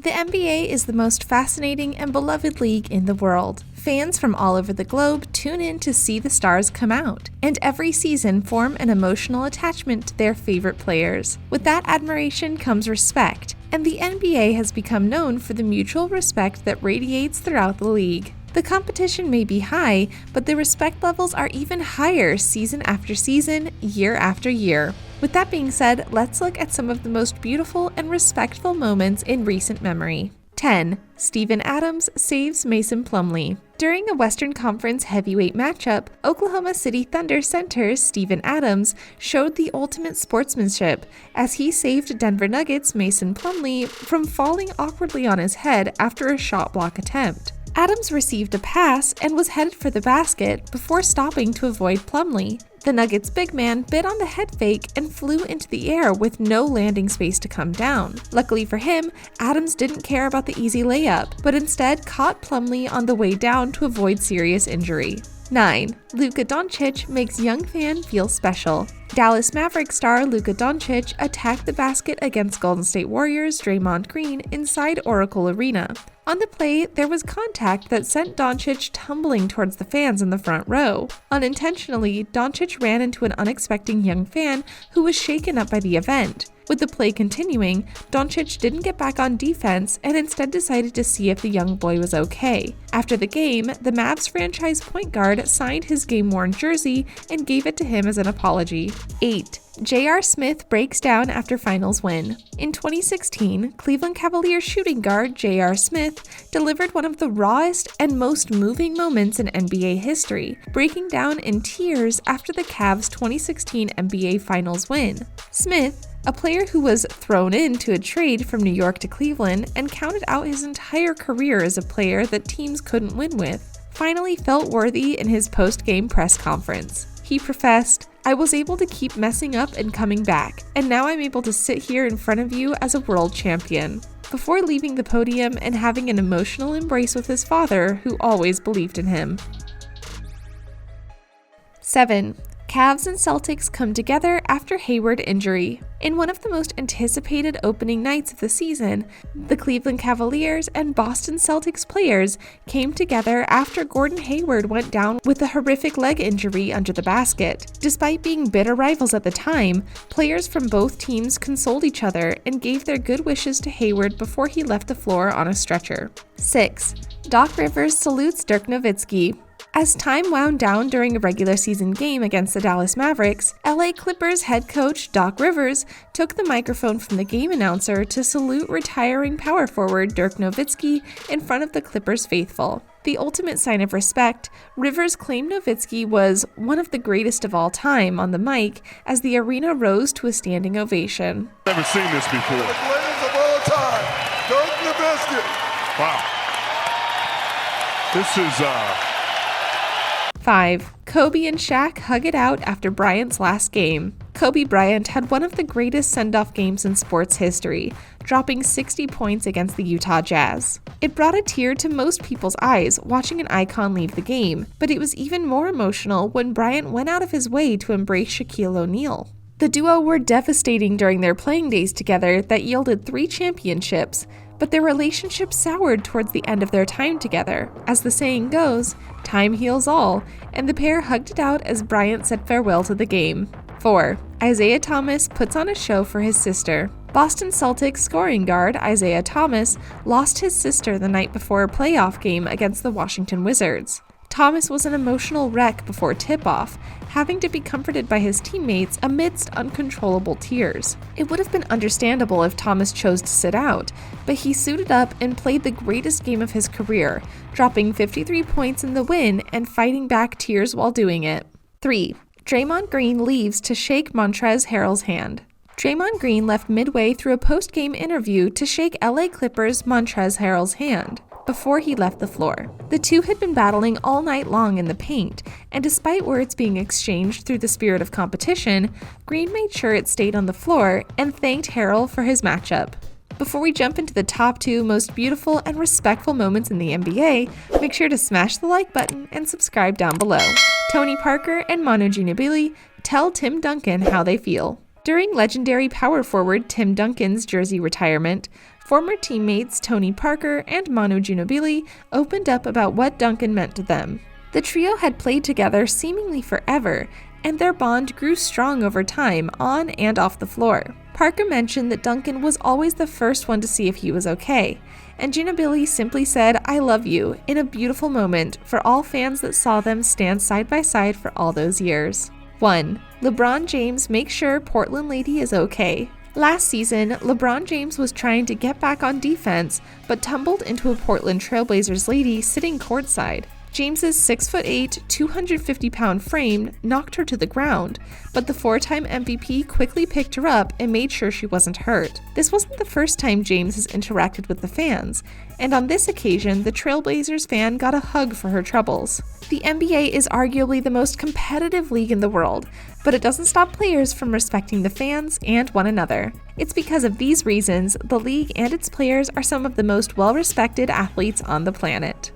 The NBA is the most fascinating and beloved league in the world. Fans from all over the globe tune in to see the stars come out, and every season form an emotional attachment to their favorite players. With that admiration comes respect, and the NBA has become known for the mutual respect that radiates throughout the league. The competition may be high, but the respect levels are even higher season after season, year after year. With that being said, let's look at some of the most beautiful and respectful moments in recent memory. 10. Steven Adams saves Mason Plumley. During a Western Conference heavyweight matchup, Oklahoma City Thunder center Steven Adams showed the ultimate sportsmanship as he saved Denver Nuggets Mason Plumley from falling awkwardly on his head after a shot block attempt. Adams received a pass and was headed for the basket before stopping to avoid Plumley. The Nuggets' big man bit on the head fake and flew into the air with no landing space to come down. Luckily for him, Adams didn't care about the easy layup, but instead caught Plumley on the way down to avoid serious injury. 9. Luka Doncic makes young fan feel special. Dallas Mavericks star Luka Doncic attacked the basket against Golden State Warriors Draymond Green inside Oracle Arena. On the play, there was contact that sent Doncic tumbling towards the fans in the front row. Unintentionally, Doncic ran into an unexpected young fan who was shaken up by the event. With the play continuing, Doncic didn't get back on defense and instead decided to see if the young boy was okay. After the game, the Mavs franchise point guard signed his game-worn jersey and gave it to him as an apology. 8. J.R. Smith breaks down after finals win. In 2016, Cleveland Cavaliers shooting guard J.R. Smith delivered one of the rawest and most moving moments in NBA history, breaking down in tears after the Cavs' 2016 NBA Finals win. Smith, a player who was thrown into a trade from New York to Cleveland and counted out his entire career as a player that teams couldn't win with, finally felt worthy in his post-game press conference. He professed, "I was able to keep messing up and coming back, and now I'm able to sit here in front of you as a world champion," before leaving the podium and having an emotional embrace with his father, who always believed in him. 7. Cavs and Celtics come together after Hayward injury. In one of the most anticipated opening nights of the season, the Cleveland Cavaliers and Boston Celtics players came together after Gordon Hayward went down with a horrific leg injury under the basket. Despite being bitter rivals at the time, players from both teams consoled each other and gave their good wishes to Hayward before he left the floor on a stretcher. 6. Doc Rivers salutes Dirk Nowitzki. As time wound down during a regular season game against the Dallas Mavericks, LA Clippers head coach Doc Rivers took the microphone from the game announcer to salute retiring power forward Dirk Nowitzki in front of the Clippers faithful. The ultimate sign of respect, Rivers claimed Nowitzki was one of the greatest of all time on the mic as the arena rose to a standing ovation. Never seen this before. The greatest of all time, Dirk Nowitzki. Wow. This is 5. Kobe and Shaq hug it out after Bryant's last game. Kobe Bryant had one of the greatest send-off games in sports history, dropping 60 points against the Utah Jazz. It brought a tear to most people's eyes watching an icon leave the game, but it was even more emotional when Bryant went out of his way to embrace Shaquille O'Neal. The duo were devastating during their playing days together that yielded 3 championships, but their relationship soured towards the end of their time together. As the saying goes, time heals all, and the pair hugged it out as Bryant said farewell to the game. 4. Isaiah Thomas puts on a show for his sister. Boston Celtics scoring guard Isaiah Thomas lost his sister the night before a playoff game against the Washington Wizards. Thomas was an emotional wreck before tip-off, having to be comforted by his teammates amidst uncontrollable tears. It would have been understandable if Thomas chose to sit out, but he suited up and played the greatest game of his career, dropping 53 points in the win and fighting back tears while doing it. 3. Draymond Green leaves to shake Montrezl Harrell's hand. Draymond Green left midway through a post-game interview to shake LA Clippers Montrezl Harrell's hand before he left the floor. The two had been battling all night long in the paint, and despite words being exchanged through the spirit of competition, Green made sure it stayed on the floor and thanked Harrell for his matchup. Before we jump into the top 2 most beautiful and respectful moments in the NBA, make sure to smash the like button and subscribe down below. Tony Parker and Manu Ginobili tell Tim Duncan how they feel. During legendary power forward Tim Duncan's jersey retirement, Former teammates Tony Parker and Manu Ginobili opened up about what Duncan meant to them. The trio had played together seemingly forever, and their bond grew strong over time on and off the floor. Parker mentioned that Duncan was always the first one to see if he was okay, and Ginobili simply said, "I love you," in a beautiful moment for all fans that saw them stand side by side for all those years. 1. LeBron James makes sure Portland Lady is okay. Last season, LeBron James was trying to get back on defense, but tumbled into a Portland Trailblazers lady sitting courtside. James's 6'8", 250-pound frame knocked her to the ground, but the four-time MVP quickly picked her up and made sure she wasn't hurt. This wasn't the first time James has interacted with the fans, and on this occasion, the Trailblazers fan got a hug for her troubles. The NBA is arguably the most competitive league in the world, but it doesn't stop players from respecting the fans and one another. It's because of these reasons the league and its players are some of the most well-respected athletes on the planet.